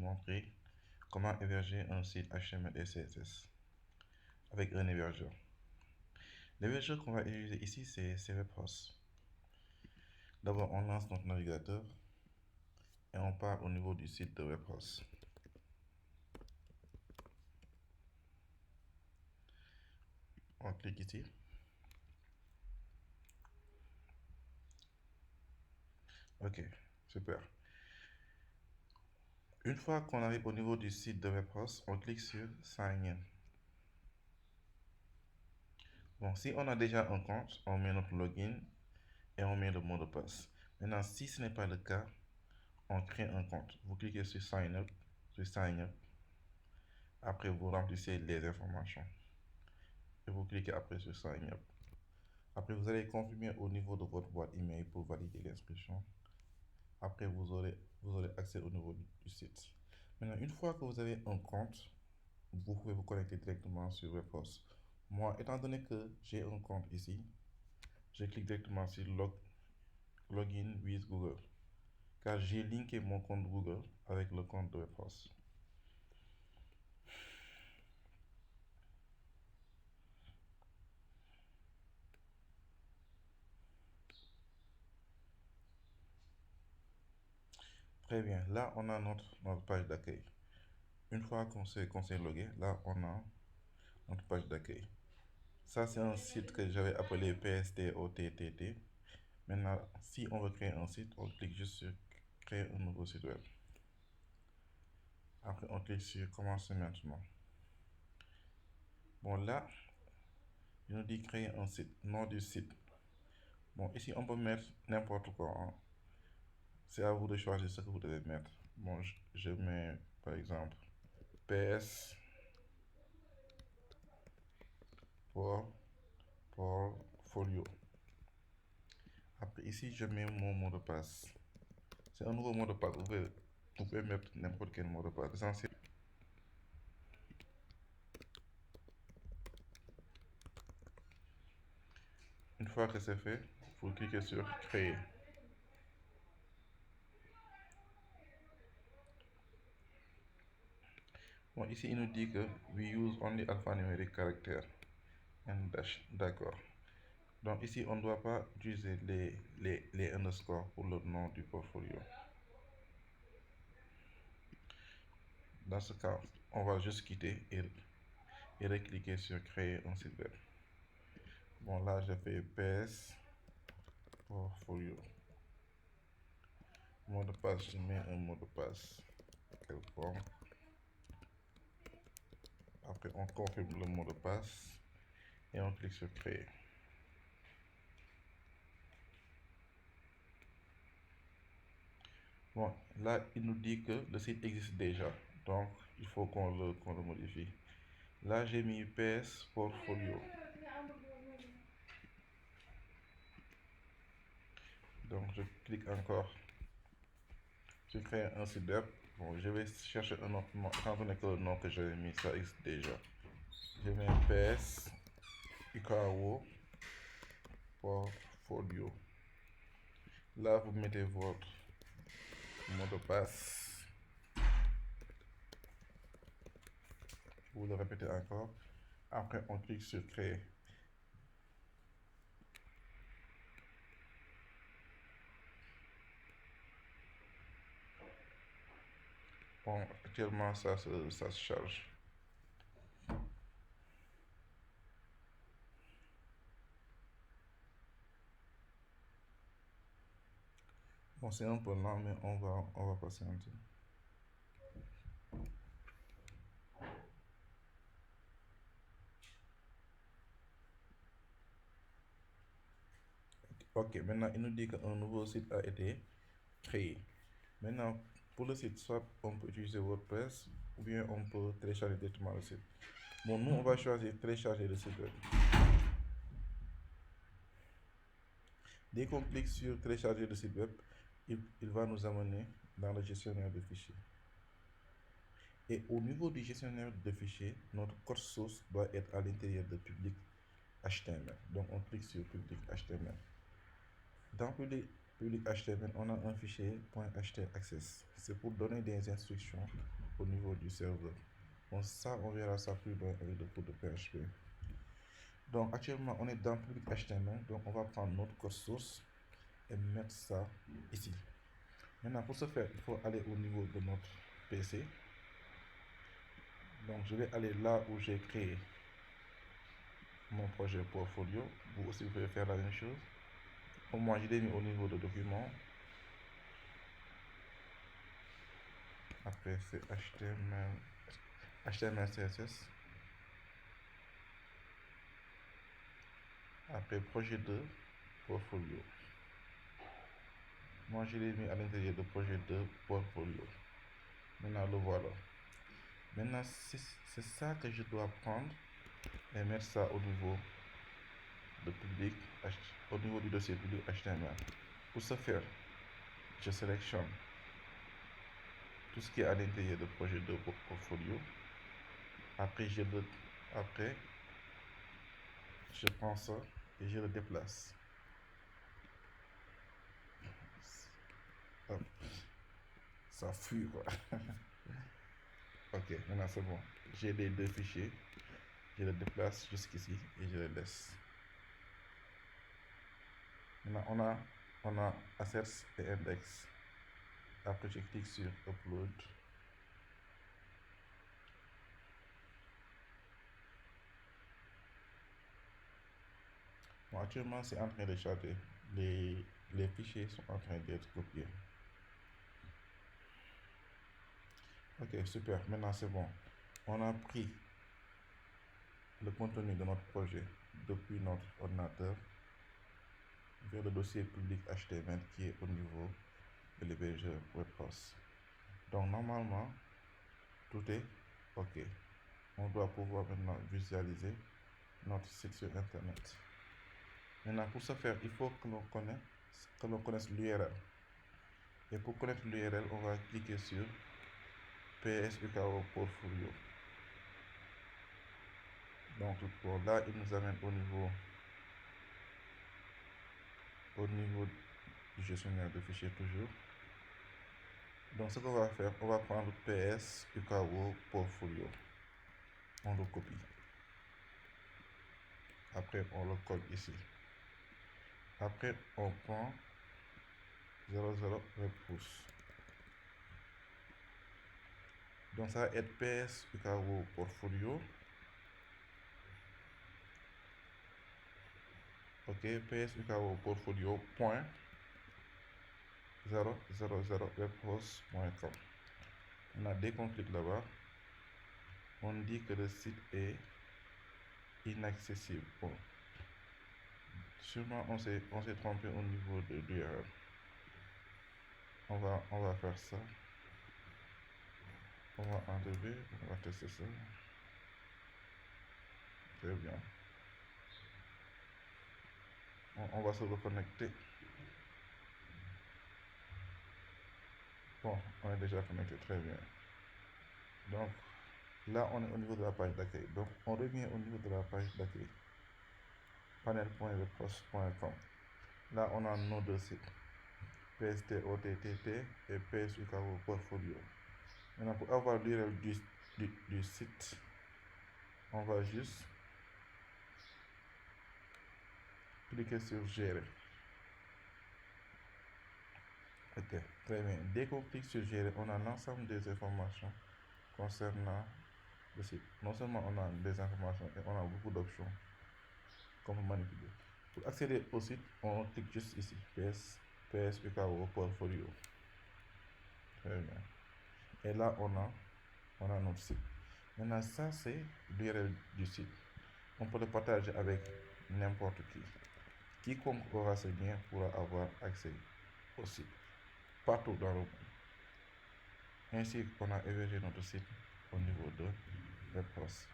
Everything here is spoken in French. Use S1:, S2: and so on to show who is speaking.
S1: montrer comment héberger un site HTML et CSS avec un hébergeur. L'hébergeur qu'on va utiliser ici, c'est CwebHost. D'abord, on lance notre navigateur et on part au niveau du site de WebHost. On clique ici. Ok, super. Une fois qu'on arrive au niveau du site de WebHost, on clique sur Sign in. Bon, si on a déjà un compte, on met notre login et on met le mot de passe. Maintenant, si ce n'est pas le cas, on crée un compte. Vous cliquez sur Sign up, Après, vous remplissez les informations. Et vous cliquez après sur Sign up. Après, vous allez confirmer au niveau de votre boîte email pour valider l'inscription. Après, vous aurez accès au niveau du site. Maintenant, une fois que vous avez un compte, vous pouvez vous connecter directement sur WebHost. Moi, étant donné que j'ai un compte ici, je clique directement sur Login with Google, car j'ai linké mon compte Google avec le compte de WebHost. Très bien, là on a notre page d'accueil. Une fois qu'on s'est logué, là on a notre page d'accueil. Ça c'est un site que j'avais appelé PSTOTTT. Maintenant, si on veut créer un site, on clique juste sur créer un nouveau site web. Après on clique sur commencer maintenant. Bon là, il nous dit créer un site, nom du site. Bon ici on peut mettre n'importe quoi, hein. C'est à vous de choisir ce que vous devez mettre. Bon, je mets par exemple PS portfolio. Après ici, je mets mon mot de passe. C'est un nouveau mot de passe. Vous pouvez mettre n'importe quel mot de passe. L'essentiel. Une fois que c'est fait, vous cliquez sur créer. Bon, ici, il nous dit que we use only alphanumeric character and dash. D'accord. Donc ici, on ne doit pas utiliser les underscores pour le nom du portfolio. Dans ce cas, on va juste quitter et recliquer sur créer un site web. Bon, là, je fais PS portfolio. Mot de passe, je mets un mot de passe quelconque. Après, on confirme le mot de passe et on clique sur créer. Bon, là, il nous dit que le site existe déjà, donc il faut qu'on le modifie. Là, j'ai mis PS Portfolio. Donc, je clique encore sur créer un site web. Bon, je vais chercher un autre nom, étant donné que le nom que j'avais mis, ça existe déjà. Je mets PS UKO Portfolio. Là, vous mettez votre mot de passe. Vous le répétez encore. Après, on clique sur créer. Bon, actuellement, ça se charge. Bon, c'est un peu lent, mais on va patienter. Ok, maintenant, il nous dit qu'un nouveau site a été créé. Maintenant, pour le site, soit on peut utiliser WordPress ou bien on peut télécharger directement le site. Bon, nous, on va choisir télécharger le site web. Dès qu'on clique sur télécharger le site web, il va nous amener dans le gestionnaire de fichiers. Et au niveau du gestionnaire de fichiers, notre code source doit être à l'intérieur de public HTML. Donc, on clique sur public HTML. Dans public public HTML, on a un fichier .htaccess. C'est pour donner des instructions au niveau du serveur. Bon, ça, on verra ça plus loin avec le cours de PHP. Donc, actuellement, on est dans public HTML. Donc, on va prendre notre code source et mettre ça ici. Maintenant, pour ce faire, il faut aller au niveau de notre PC. Donc, je vais aller là où j'ai créé mon projet portfolio. Vous aussi, vous pouvez faire la même chose. Pour moi, je l'ai mis au niveau de document. Après, c'est HTML, CSS. Après, projet 2, portfolio. Moi, je l'ai mis à l'intérieur de projet 2, portfolio. Maintenant, le voilà. Maintenant, c'est ça que je dois prendre et mettre ça au niveau de public, au niveau du dossier public HTML. Pour ce faire, je sélectionne tout ce qui est à l'intérieur de projet 2 portfolio. Après, je prends ça et je le déplace. Hop. Ça fuit quoi. Ok, maintenant c'est bon. J'ai les deux fichiers. Je le déplace jusqu'ici et je le laisse. Maintenant on a assets et index. Après je clique sur upload. Bon, actuellement c'est en train de charger. Les fichiers sont en train d'être copiés. Ok, super. Maintenant c'est bon. On a pris le contenu de notre projet depuis notre ordinateur vers le dossier public HTML qui est au niveau de l'hébergeur WebHost. Donc normalement, tout est OK. On doit pouvoir maintenant visualiser notre site sur Internet. Maintenant, pour ce faire, il faut que l'on connaisse l'URL. Et pour connaître l'URL, on va cliquer sur PSUKO Portfolio. Donc bon, là, il nous amène au niveau du gestionnaire de fichiers toujours. Donc ce qu'on va faire, on va prendre PSUKO Portfolio. On le copie. Après, on le colle ici. Après, on prend 00 webhost. Donc ça va être PSUKO Portfolio. Ok, PSUKO Portfolio point 000 webhost.com. Dès qu'on clique là-bas, on dit que le site est inaccessible. Bon, sûrement on s'est trompé au niveau de l'URL. On va faire ça. On va enlever, on va tester ça. Très bien. On va se reconnecter. Bon, on est déjà connecté, très bien. Donc, là, on est au niveau de la page d'accueil. Donc, on revient au niveau de la page d'accueil. Panel.webhost.com. Là, on a nos deux sites. PSTOTTT et PSUKO Portfolio. Maintenant, pour avoir l'URL du site, on va juste cliquer sur Gérer. Ok, très bien. Dès qu'on clique sur Gérer, on a l'ensemble des informations concernant le site. Non seulement on a des informations, et on a beaucoup d'options qu'on peut manipuler. Pour accéder au site, on clique juste ici, PSUKO Portfolio. Très bien. Et là, on a notre site. Maintenant, ça, c'est l'URL du site. On peut le partager avec n'importe qui. Quiconque aura ce lien pourra avoir accès au site, partout dans le monde. Ainsi, on a hébergé notre site au niveau de WebHost.